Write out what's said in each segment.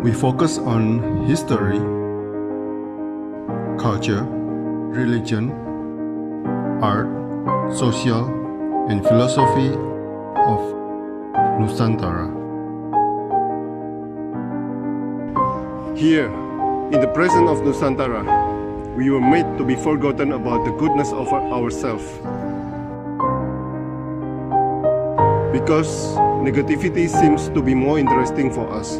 We focus on history, culture, religion, art, social, and philosophy of Nusantara. Here, in the presence of Nusantara, we were made to be forgotten about the goodness of ourselves. Because negativity seems to be more interesting for us.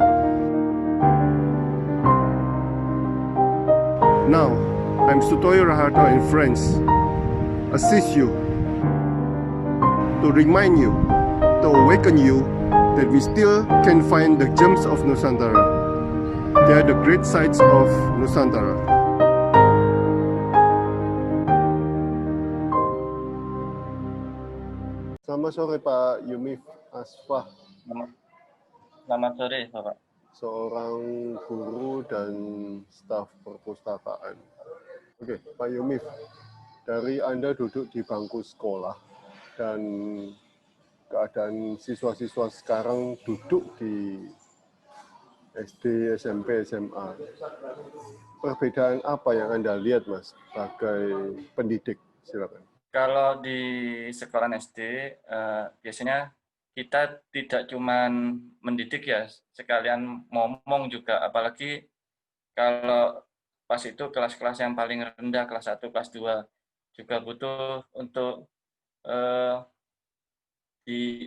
Now, I'm Sutoyo Raharto and friends assist you to remind you, to awaken you that we still can find the gems of Nusantara. They are the great sights of Nusantara. Selamat sore Pak Yumif Asfah. Selamat sore Bapak. Seorang guru dan staf perpustakaan. Oke, Pak Yumif, dari Anda duduk di bangku sekolah dan keadaan siswa-siswa sekarang duduk di SD, SMP, SMA. Perbedaan apa yang Anda lihat, Mas, sebagai pendidik? Silakan. Kalau di sekolah SD, biasanya kita tidak cuma mendidik ya, sekalian ngomong juga, apalagi kalau pas itu kelas-kelas yang paling rendah, kelas 1, kelas 2, juga butuh untuk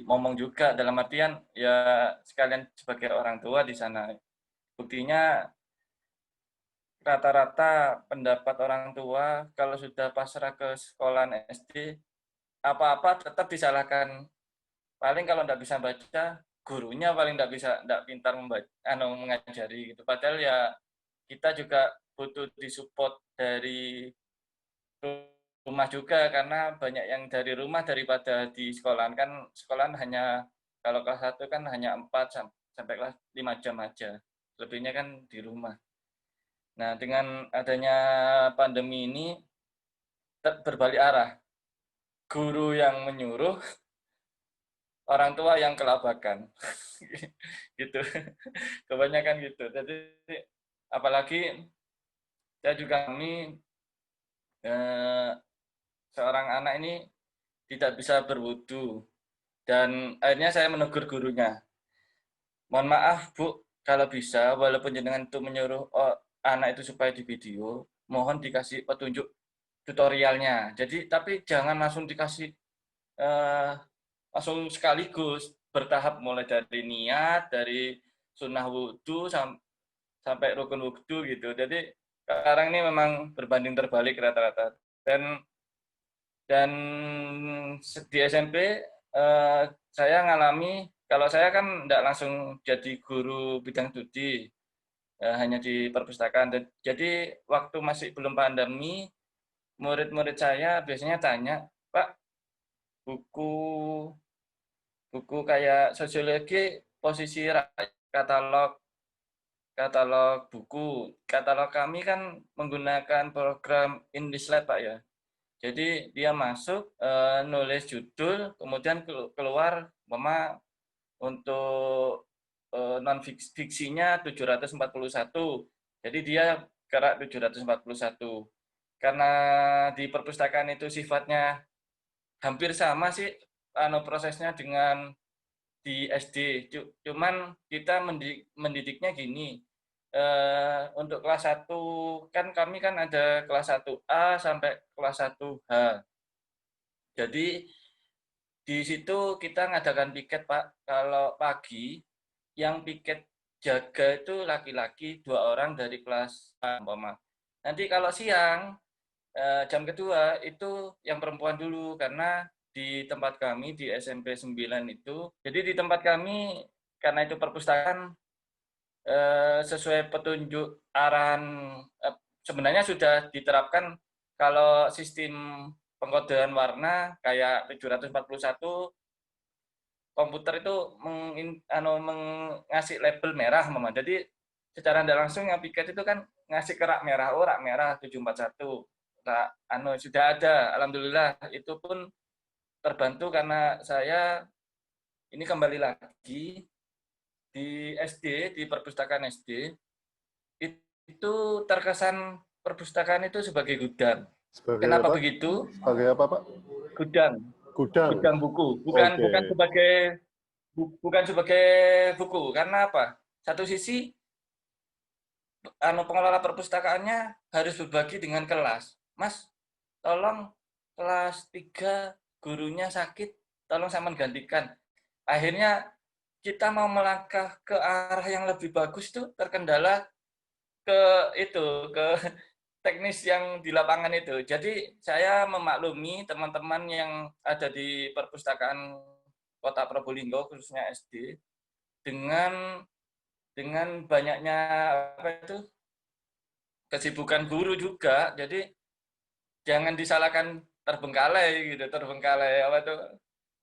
ngomong juga, dalam artian ya sekalian sebagai orang tua di sana. Buktinya rata-rata pendapat orang tua kalau sudah pasrah ke sekolah SD, apa-apa tetap disalahkan. Paling kalau nggak bisa baca, gurunya paling nggak pintar mengajari gitu. Padahal ya kita juga butuh disupport dari rumah juga, karena banyak yang dari rumah daripada di sekolahan. Kan sekolahan hanya, kalau kelas 1 kan hanya 4 sampai kelas 5 jam aja. Lebihnya kan di rumah. Nah, dengan adanya pandemi ini berbalik arah. Guru yang menyuruh, orang tua yang kelabakan. Gitu. Kebanyakan gitu. Jadi apalagi saya juga seorang anak ini tidak bisa berwudu, dan akhirnya saya menegur gurunya. Mohon maaf Bu, kalau bisa walaupun jenengan itu menyuruh anak itu supaya di video, mohon dikasih petunjuk tutorialnya. Jadi tapi jangan langsung dikasih langsung sekaligus, bertahap, mulai dari niat, dari sunnah wudhu sampai rukun wudhu gitu. Jadi sekarang ini memang berbanding terbalik rata-rata. Dan di SMP saya ngalami, kalau saya kan tidak langsung jadi guru bidang studi, hanya di perpustakaan. Jadi waktu masih belum pandemi, murid-murid saya biasanya tanya, Pak, buku kayak sosiologi, posisi katalog buku. Katalog kami kan menggunakan program InDisLab, Pak ya. Jadi dia masuk, nulis judul, kemudian keluar untuk non fiksinya 741. Jadi dia gerak 741. Karena di perpustakaan itu sifatnya hampir sama sih prosesnya dengan di SD. Cuman kita mendidiknya gini. Untuk kelas 1 kan kami kan ada kelas 1A sampai kelas 1H. Jadi di situ kita ngadakan piket, Pak. Kalau pagi yang piket jaga itu laki-laki 2 orang dari kelas A umpama. Nanti kalau siang jam kedua itu yang perempuan dulu, karena di tempat kami di SMP 9 itu, jadi di tempat kami karena itu perpustakaan, sesuai petunjuk arahan, sebenarnya sudah diterapkan kalau sistem pengkodean warna kayak 741, komputer itu ngasih label merah, Mama. Jadi secara tidak langsung yang piket itu kan ngasih kerak merah, rak merah 741. Sudah ada, alhamdulillah. Itu pun terbantu karena saya ini kembali lagi di SD, di perpustakaan SD, itu terkesan perpustakaan itu sebagai gudang. Sebagai Kenapa apa? begitu? Sebagai apa, Pak? Gudang, Gudang. gudang buku, Oke. bukan sebagai buku. Karena apa? Satu sisi pengelola perpustakaannya harus berbagi dengan kelas. Mas, tolong kelas 3 gurunya sakit, tolong sama gantikan. Akhirnya kita mau melangkah ke arah yang lebih bagus itu terkendala ke ke teknis yang di lapangan itu. Jadi saya memaklumi teman-teman yang ada di perpustakaan Kota Probolinggo khususnya SD dengan banyaknya apa itu kesibukan guru juga. Jadi jangan disalahkan terbengkalai gitu, terbengkalai apa itu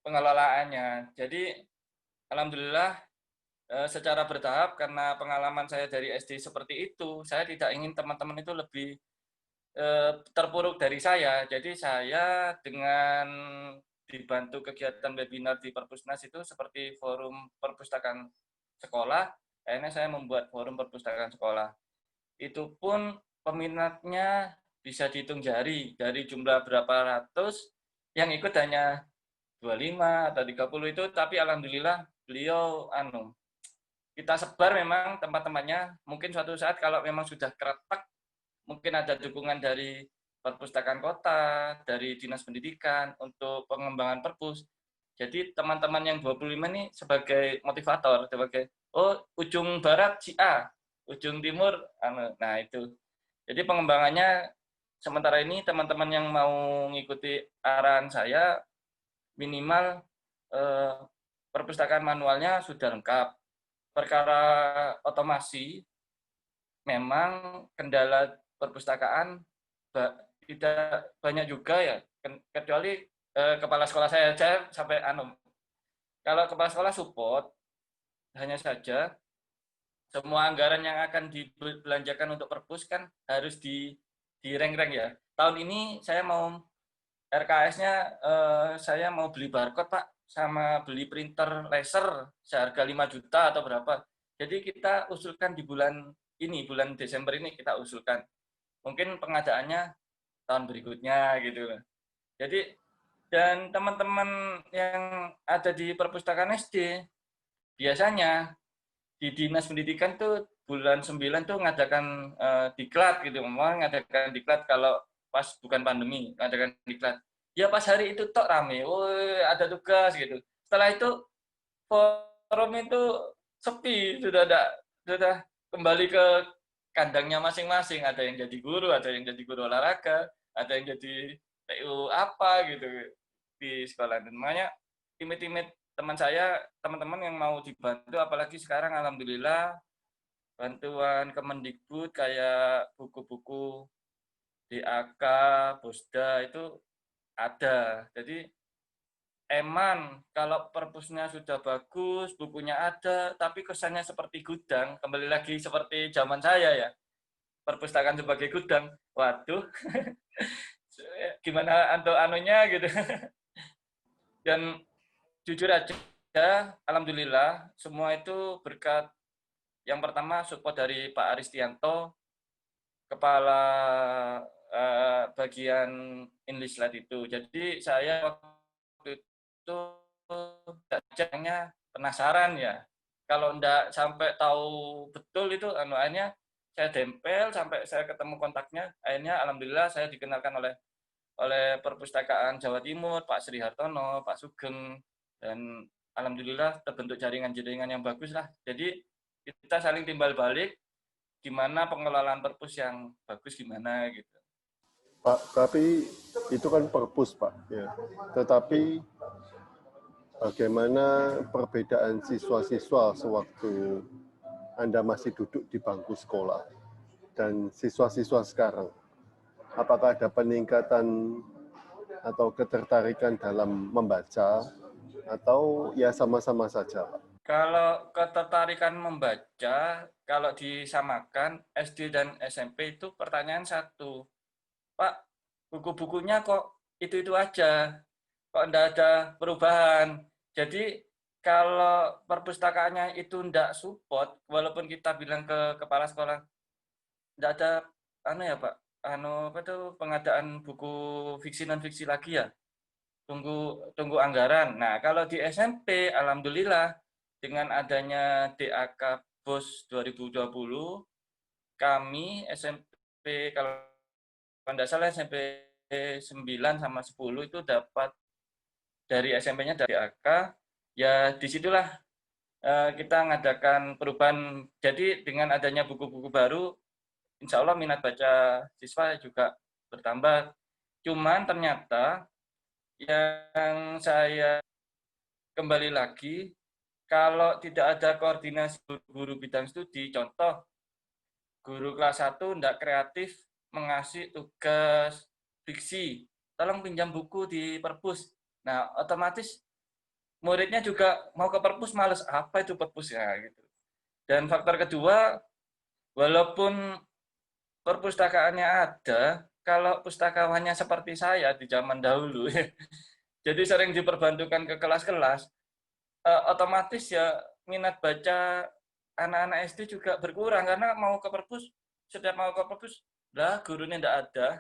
pengelolaannya. Jadi alhamdulillah secara bertahap karena pengalaman saya dari SD seperti itu, saya tidak ingin teman-teman itu lebih terpuruk dari saya. Jadi saya dengan dibantu kegiatan webinar di Perpusnas itu seperti forum perpustakaan sekolah, akhirnya saya membuat forum perpustakaan sekolah. Itu pun peminatnya bisa dihitung jari, dari jumlah berapa ratus, yang ikut hanya 25 atau 30 itu, tapi alhamdulillah beliau kita sebar memang tempat-tempatnya, mungkin suatu saat kalau memang sudah keretak, mungkin ada dukungan dari perpustakaan kota, dari dinas pendidikan untuk pengembangan perpus. Jadi teman-teman yang 25 ini sebagai motivator, sebagai ujung barat si A, ujung timur nah itu. Jadi pengembangannya sementara ini teman-teman yang mau mengikuti arahan saya minimal perpustakaan manualnya sudah lengkap. Perkara otomasi memang kendala perpustakaan tidak banyak juga ya, kecuali kepala sekolah saya sampai kalau kepala sekolah support hanya saja semua anggaran yang akan dibelanjakan untuk perpus kan harus direng-reng ya. Tahun ini saya mau RKS-nya saya mau beli barcode Pak, sama beli printer laser seharga 5 juta atau berapa. Jadi kita usulkan di bulan Desember ini kita usulkan. Mungkin pengadaannya tahun berikutnya gitu. Jadi dan teman-teman yang ada di perpustakaan SD biasanya di dinas pendidikan tuh bulan 9 tuh ngadakan diklat gitu, ngadakan diklat kalau pas bukan pandemi, ngadakan diklat. Ya pas hari itu tok rame, ada tugas gitu. Setelah itu forum itu sepi, sudah kembali ke kandangnya masing-masing. Ada yang jadi guru, ada yang jadi guru olahraga, ada yang jadi PU apa gitu di sekolah. Dan makanya timit-timit teman-teman yang mau dibantu, apalagi sekarang alhamdulillah bantuan Kemendikbud kayak buku-buku DAK, Posda itu ada. Jadi kalau perpusnya sudah bagus, bukunya ada, tapi kesannya seperti gudang, kembali lagi seperti zaman saya ya, perpustakaan sebagai gudang. Waduh, gimana anunya gitu. Dan jujur aja, alhamdulillah semua itu berkat yang pertama support dari Pak Aristianto, kepala bagian Inlislat itu. Jadi saya waktu itu jadinya penasaran ya. Kalau enggak sampai tahu betul itu akhirnya saya tempel sampai saya ketemu kontaknya. Akhirnya alhamdulillah saya dikenalkan oleh Perpustakaan Jawa Timur, Pak Sri Hartono, Pak Sugeng, dan alhamdulillah terbentuk jaringan-jaringan yang bagus lah. Jadi kita saling timbal balik gimana pengelolaan perpus yang bagus gimana gitu. Pak, tapi itu kan perpus, Pak. Ya. Tetapi bagaimana perbedaan siswa-siswa sewaktu Anda masih duduk di bangku sekolah dan siswa-siswa sekarang? Apakah ada peningkatan atau ketertarikan dalam membaca atau ya sama-sama saja, Pak? Kalau ketertarikan membaca, kalau disamakan SD dan SMP itu pertanyaan satu, Pak, buku-bukunya kok itu-itu aja, kok enggak ada perubahan. Jadi kalau perpustakaannya itu ndak support, walaupun kita bilang ke kepala sekolah, ndak ada ya Pak, apa tuh pengadaan buku fiksi non fiksi lagi ya. Tunggu anggaran. Nah, kalau di SMP alhamdulillah dengan adanya DAK BOS 2020 kami SMP kalau tidak salah SMP 9 sama 10 itu dapat dari SMP-nya dari DAK, ya disitulah kita mengadakan perubahan. Jadi dengan adanya buku-buku baru, insya Allah minat baca siswa juga bertambah. Cuman ternyata yang saya kembali lagi, kalau tidak ada koordinasi guru bidang studi, contoh guru kelas 1 tidak kreatif mengasih tugas fiksi, tolong pinjam buku di perpus. Nah, otomatis muridnya juga mau ke perpus males, apa itu perpus ya gitu. Dan faktor kedua, walaupun perpustakaannya ada, kalau pustakawannya seperti saya di zaman dahulu, jadi sering diperbantukan ke kelas-kelas, otomatis ya minat baca anak-anak SD juga berkurang karena setiap mau ke perpus, lah gurunya tidak ada,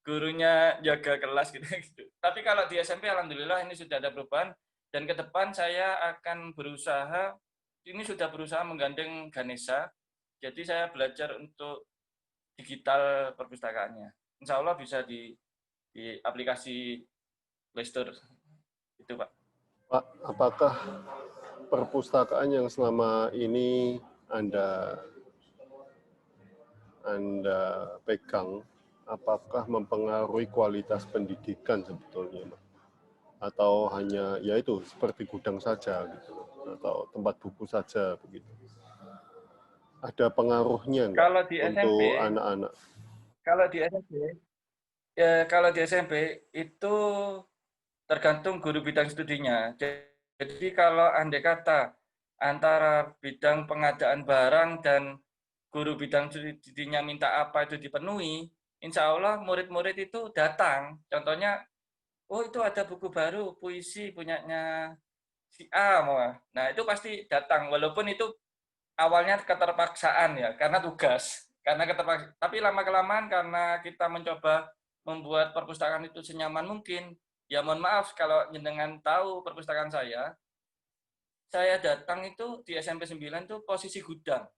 gurunya jaga kelas gitu. Tapi kalau di SMP alhamdulillah ini sudah ada perubahan dan ke depan saya akan berusaha menggandeng Ganesha. Jadi saya belajar untuk digital perpustakaannya. Insya Allah bisa di aplikasi Play Store itu Pak. Pak, apakah perpustakaan yang selama ini Anda pegang, apakah mempengaruhi kualitas pendidikan sebetulnya, Pak? Atau hanya yaitu seperti gudang saja gitu, atau tempat buku saja begitu? Ada pengaruhnya nggak Kalau di SMP, untuk anak-anak? kalau di SMP itu tergantung guru bidang studinya. Jadi kalau andai kata antara bidang pengadaan barang dan guru bidang studinya minta apa itu dipenuhi, insya Allah murid-murid itu datang. Contohnya, oh itu ada buku baru, puisi punyanya si A. Nah itu pasti datang, walaupun itu awalnya keterpaksaan ya, karena tugas. Tapi lama-kelamaan karena kita mencoba membuat perpustakaan itu senyaman mungkin, ya mohon maaf kalau jenengan tahu perpustakaan saya datang itu di SMP 9 itu posisi gudang.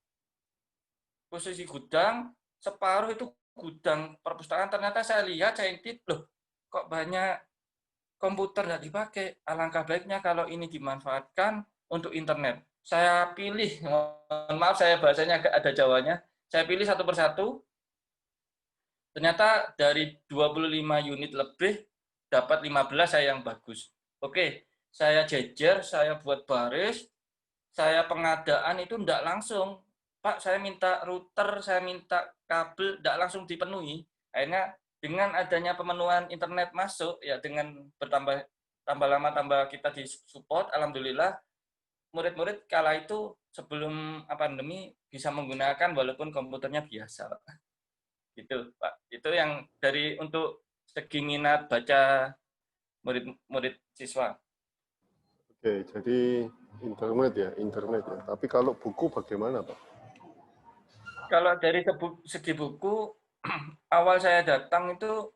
Separuh itu gudang perpustakaan. Ternyata saya lihat, saya intip, loh kok banyak komputer nggak dipakai. Alangkah baiknya kalau ini dimanfaatkan untuk internet. Saya pilih, mohon maaf saya bahasanya agak ada Jawanya, saya pilih satu persatu, ternyata dari 25 unit lebih, dapat 15 saya yang bagus. Oke, saya jejer, saya buat baris, saya pengadaan itu tidak langsung, Pak saya minta router, saya minta kabel, tidak langsung dipenuhi. Akhirnya dengan adanya pemenuhan internet masuk, ya dengan tambah lama tambah kita di support, alhamdulillah murid-murid kala itu sebelum pandemi bisa menggunakan walaupun komputernya biasa. Gitu, Pak. Itu yang dari untuk segi minat baca murid siswa. Oke, jadi internet ya. Tapi kalau buku bagaimana, Pak? Kalau dari segi buku, awal saya datang itu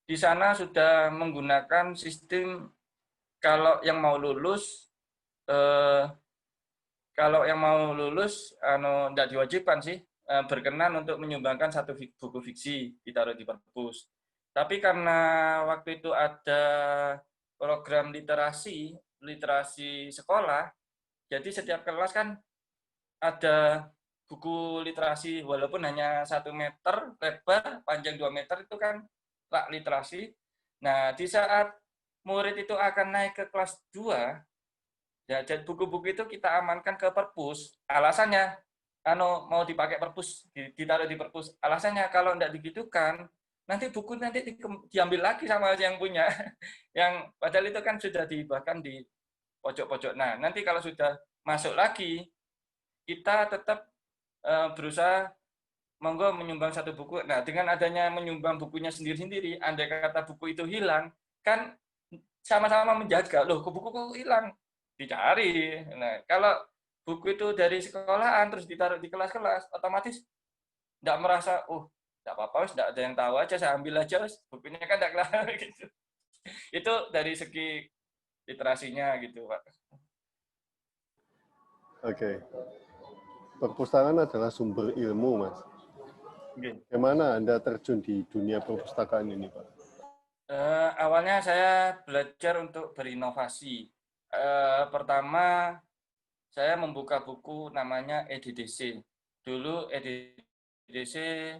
di sana sudah menggunakan sistem kalau yang mau lulus tidak diwajibkan sih berkenan untuk menyumbangkan satu buku fiksi ditaruh di perpus. Tapi karena waktu itu ada program literasi sekolah, jadi setiap kelas kan ada buku literasi walaupun hanya 1 meter lebar, panjang 2 meter itu kan rak literasi. Nah, di saat murid itu akan naik ke kelas 2, ya, jadi buku-buku itu kita amankan ke perpus. Alasannya, mau dipakai perpus, ditaruh di perpus. Alasannya kalau tidak digitukan, nanti buku diambil lagi sama yang punya. Yang padahal itu kan sudah bahkan di pojok-pojok. Nah, nanti kalau sudah masuk lagi, kita tetap berusaha monggo menyumbang satu buku. Nah, dengan adanya menyumbang bukunya sendiri-sendiri, andai kata buku itu hilang, kan sama-sama menjaga. Loh, buku hilang. dicari. Nah, kalau buku itu dari sekolahan terus ditaruh di kelas-kelas, otomatis nggak merasa, nggak apa-apa, nggak ada yang tahu aja, saya ambil aja, bukunya kan nggak kelar gitu. Itu dari segi literasinya gitu, Pak. Oke. Perpustakaan adalah sumber ilmu, Mas. Okay. Bagaimana Anda terjun di dunia perpustakaan ini, Pak? Awalnya saya belajar untuk berinovasi. Pertama, saya membuka buku namanya EDDC. Dulu EDDC,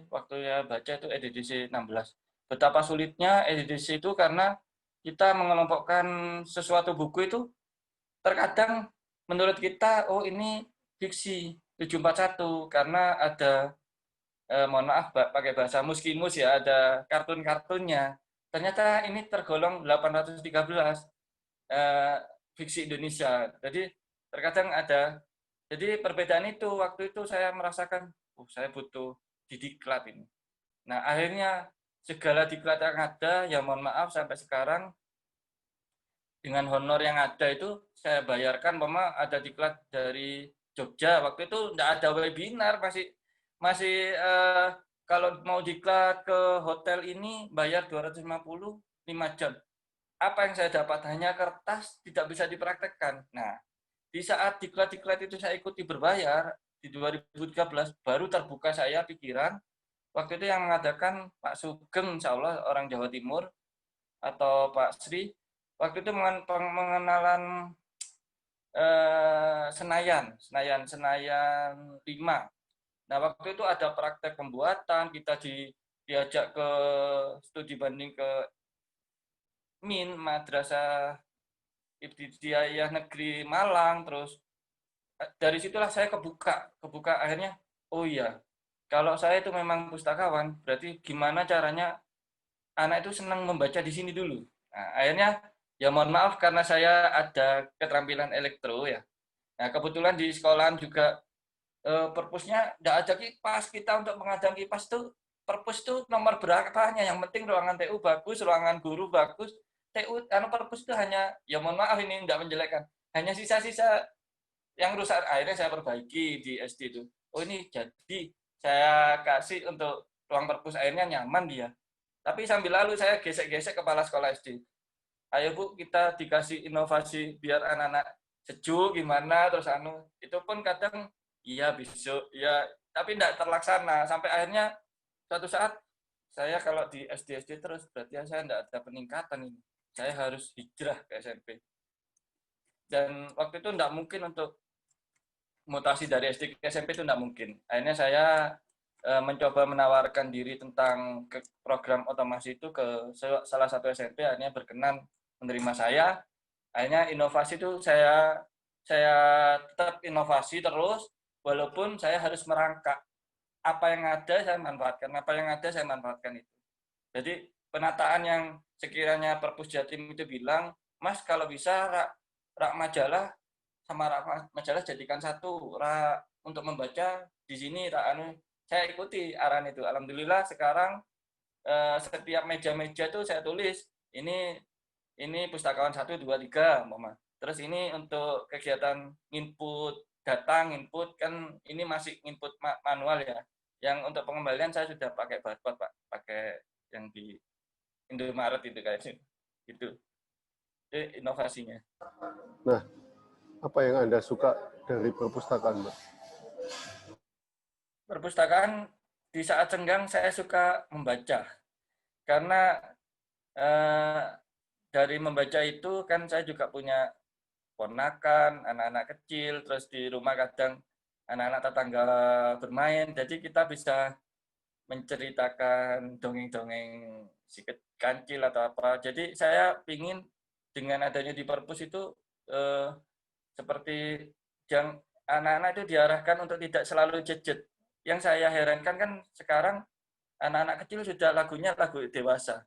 waktu ya baca itu EDDC 16. Betapa sulitnya EDDC itu karena kita mengelompokkan sesuatu buku itu terkadang menurut kita, ini fiksi 741 karena ada mohon maaf pakai bahasa muskimus ya, ada kartun-kartunnya. Ternyata ini tergolong 813 fiksi Indonesia. Jadi terkadang ada, jadi perbedaan itu waktu itu saya merasakan, saya butuh didiklat ini. Nah akhirnya segala diklat yang ada, ya mohon maaf sampai sekarang dengan honor yang ada itu saya bayarkan, ada diklat dari Jogja, waktu itu tidak ada webinar, masih kalau mau diklat ke hotel ini bayar 250 5 jam. Apa yang saya dapat hanya kertas, tidak bisa dipraktekkan. Nah, di saat diklat-diklat itu saya ikuti berbayar di 2013 baru terbuka saya pikiran. Waktu itu yang mengadakan Pak Sugeng, insya Allah orang Jawa Timur, atau Pak Sri. Waktu itu pengenalan Senayan 5. Nah, waktu itu ada praktek pembuatan, kita diajak ke studi banding ke MIN, Madrasah Ibtidaiyah Negeri Malang, terus dari situlah saya kebuka akhirnya, oh iya, kalau saya itu memang pustakawan, berarti gimana caranya anak itu senang membaca di sini dulu. Nah, akhirnya, ya mohon maaf karena saya ada keterampilan elektro ya. Nah, kebetulan di sekolahan juga perpusnya tidak ada kipas, kita untuk mengadang kipas tuh perpus tuh nomor berapanya, yang penting ruangan TU bagus, ruangan guru bagus, TU perpus itu hanya, ya mohon maaf ini tidak menjelekkan, hanya sisa-sisa yang rusak, akhirnya saya perbaiki di SD itu. Oh ini jadi saya kasih untuk ruang perpus, akhirnya nyaman dia. Tapi sambil lalu saya gesek-gesek kepala sekolah SD. Ayo Bu, kita dikasih inovasi biar anak-anak sejuk gimana, terus itu pun kadang iya besok, iya, tapi tidak terlaksana. Sampai akhirnya suatu saat saya kalau di SD terus berarti saya tidak ada peningkatan ini. Saya harus hijrah ke SMP. Dan waktu itu tidak mungkin untuk mutasi dari SD ke SMP, itu tidak mungkin. Akhirnya saya mencoba menawarkan diri tentang program otomasi itu ke salah satu SMP, akhirnya berkenan menerima saya. Akhirnya inovasi itu saya tetap inovasi terus, walaupun saya harus merangkak. Apa yang ada saya manfaatkan, itu. Jadi penataan yang sekiranya Perpus Jatim itu bilang, Mas kalau bisa rak majalah sama rak majalah jadikan satu, rak untuk membaca di sini, saya ikuti arahan itu. Alhamdulillah sekarang setiap meja-meja itu saya tulis ini pustakawan 1, 2, 3 Mama. Terus ini untuk kegiatan input data, input kan ini masih input manual ya. Yang untuk pengembalian saya sudah pakai barcode Pak, pakai yang di Indomaret itu kayaknya. Itu inovasinya. Nah, apa yang Anda suka dari perpustakaan, Pak? Perpustakaan di saat senggang saya suka membaca. Karena dari membaca itu kan saya juga punya ponakan, anak-anak kecil, terus di rumah kadang anak-anak tetangga bermain, jadi kita bisa menceritakan dongeng-dongeng si kancil atau apa. Jadi saya ingin dengan adanya di Perpus itu seperti yang anak-anak itu diarahkan untuk tidak selalu gadget. Yang saya herankan kan sekarang anak-anak kecil sudah lagunya lagu dewasa.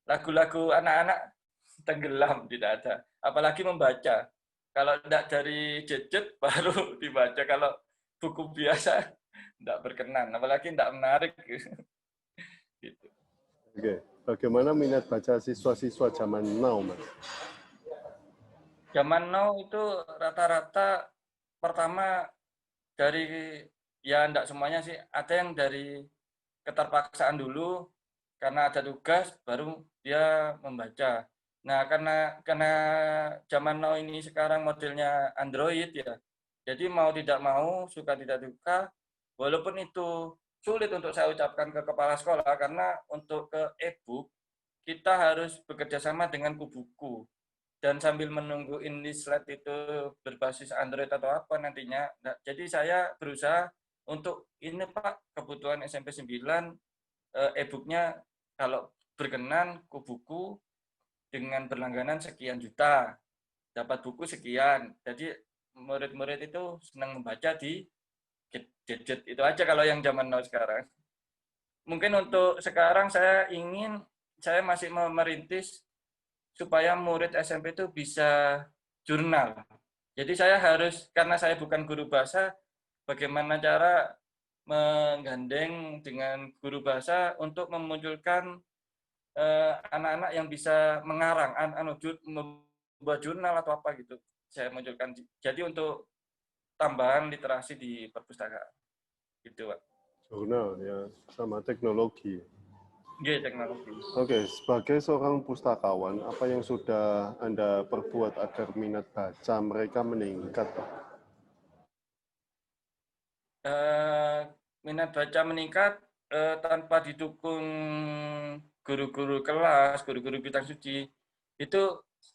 Lagu-lagu anak-anak tenggelam, tidak ada. Apalagi membaca. Kalau tidak dari gadget baru dibaca. Kalau buku biasa tidak berkenan, apalagi tidak menarik. Gitu. Oke. Bagaimana minat baca siswa-siswa zaman now, Mas? Zaman now itu rata-rata pertama dari, ya enggak semuanya sih, ada yang dari keterpaksaan dulu karena ada tugas baru dia membaca. Nah, karena zaman now ini sekarang modelnya Android ya. Jadi mau tidak mau, suka tidak suka, walaupun itu sulit untuk saya ucapkan ke kepala sekolah karena untuk ke e-book kita harus bekerja sama dengan Kubuku. Dan sambil menunggu Indislet itu berbasis Android atau apa nantinya. Nah, jadi saya berusaha untuk ini Pak, kebutuhan SMP 9 e-booknya kalau berkenan Kubuku dengan berlangganan sekian juta, dapat buku sekian. Jadi murid-murid itu senang membaca di gadget itu aja kalau yang zaman now sekarang. Mungkin untuk sekarang saya masih merintis supaya murid SMP itu bisa jurnal. Jadi saya harus, karena saya bukan guru bahasa, bagaimana cara menggandeng dengan guru bahasa untuk memunculkan anak-anak yang bisa mengarang, membuat jurnal atau apa gitu. Saya munculkan. Jadi untuk tambahan literasi di perpustakaan. Gitu, Pak. Jurnal ya, sama teknologi. Iya, teknologi. Oke, sebagai seorang pustakawan, apa yang sudah Anda perbuat agar minat baca mereka meningkat, Pak? Minat baca meningkat tanpa didukung guru-guru kelas, guru-guru bidang suci, itu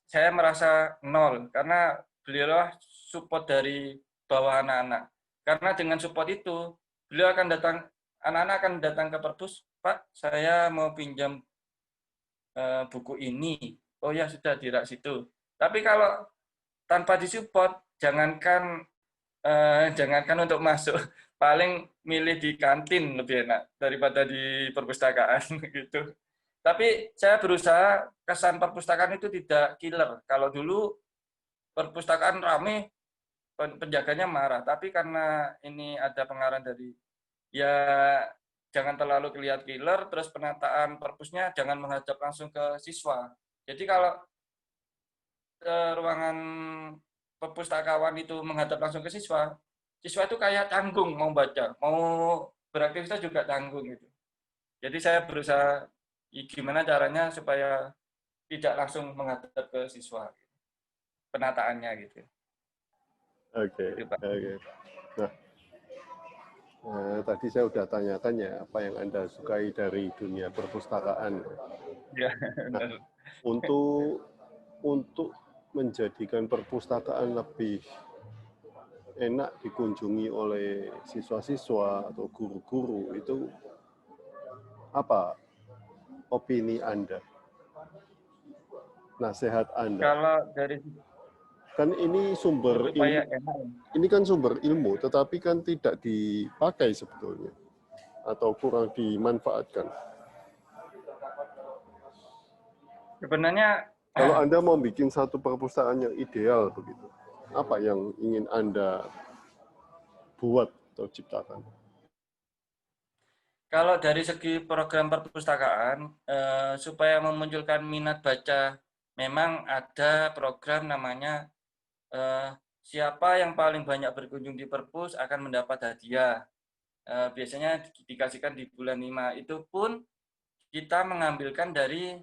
saya merasa nol karena beliau support dari bawah anak-anak. Karena dengan support itu, beliau akan datang, anak-anak akan datang ke perpus, Pak, saya mau pinjam buku ini. Oh ya sudah di rak situ. Tapi kalau tanpa disupport, jangankan untuk masuk, paling milih di kantin lebih enak daripada di perpustakaan gitu. Tapi saya berusaha kesan perpustakaan itu tidak killer. Kalau dulu perpustakaan rame, penjaganya marah. Tapi karena ini ada pengarahan dari, ya jangan terlalu kelihatan killer, terus penataan perpusnya jangan menghadap langsung ke siswa. Jadi kalau ruangan perpustakawan itu menghadap langsung ke siswa, siswa itu kayak tanggung mau baca, mau beraktivitas juga tanggung gitu. Jadi saya berusaha gimana caranya supaya tidak langsung menghadap ke siswa, penataannya gitu. Oke, Gitu, Pak. oke. Nah, tadi saya sudah tanyakan ya, apa yang Anda sukai dari dunia perpustakaan. Ya, Nah, benar. untuk menjadikan perpustakaan lebih enak dikunjungi oleh siswa-siswa atau guru-guru, itu apa opini Anda, nasihat Anda? Kalau dari Kan ini sumber supaya ilmu, enak, ini kan sumber ilmu, tetapi kan tidak dipakai sebetulnya atau kurang dimanfaatkan. sebenarnya Kalau Anda mau bikin satu perpustakaan yang ideal begitu, apa yang ingin Anda buat atau ciptakan? kalau dari segi program perpustakaan, supaya memunculkan minat baca, memang ada program namanya siapa yang paling banyak berkunjung di perpus akan mendapat hadiah. Biasanya dikasihkan di bulan 5. Itu pun kita mengambilkan dari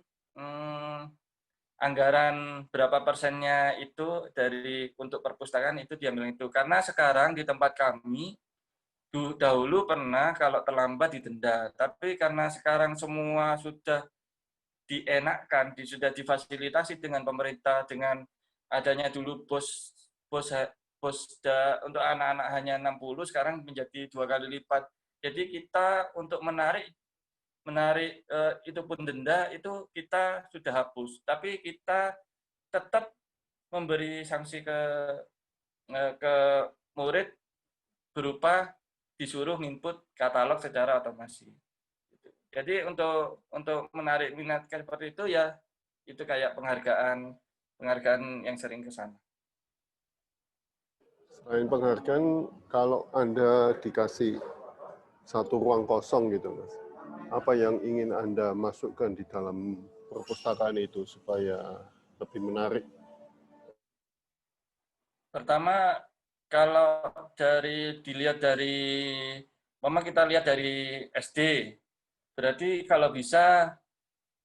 anggaran berapa persennya itu dari untuk perpustakaan itu diambil itu. Karena sekarang di tempat kami dahulu pernah kalau terlambat didenda, tapi karena sekarang semua sudah dienakkan, sudah difasilitasi dengan pemerintah, dengan adanya dulu bos bos bos untuk anak-anak hanya 60, sekarang menjadi 2 kali lipat. Jadi kita untuk menarik menarik itu pun denda itu kita sudah hapus, tapi kita tetap memberi sanksi ke murid berupa disuruh input katalog secara otomasi. Jadi untuk menarik minat seperti itu ya itu kayak penghargaan yang sering ke sana. Selain penghargaan, kalau Anda dikasih satu ruang kosong gitu, Mas, apa yang ingin Anda masukkan di dalam perpustakaan itu supaya lebih menarik? Pertama, kalau dilihat dari, memang kita lihat dari SD, berarti kalau bisa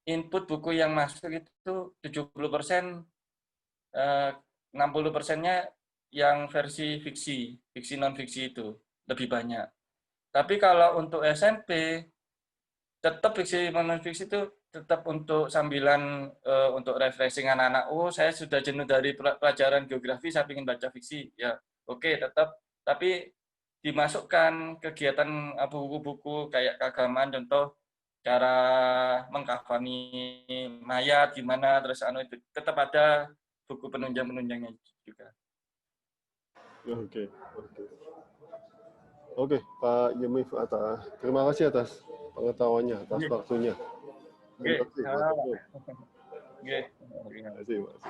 input buku yang masuk itu 70%, 60%-nya yang versi fiksi non-fiksi itu lebih banyak. Tapi kalau untuk SMP, tetap fiksi non-fiksi itu tetap untuk sambilan untuk refreshing anak-anak. Oh, saya sudah jenuh dari pelajaran geografi, saya ingin baca fiksi. Ya, oke, tetap. Tapi dimasukkan kegiatan buku-buku kayak keagamaan, contoh cara mengkafani mayat gimana, terus itu tetap ada buku penunjang-penunjangnya juga. Oke, oke. Oke, Pak Yemif Atta, terima kasih atas pengetahuannya, atas waktunya. Oke, Terima kasih, Mas Abdul. oke. Terima kasih, Mas.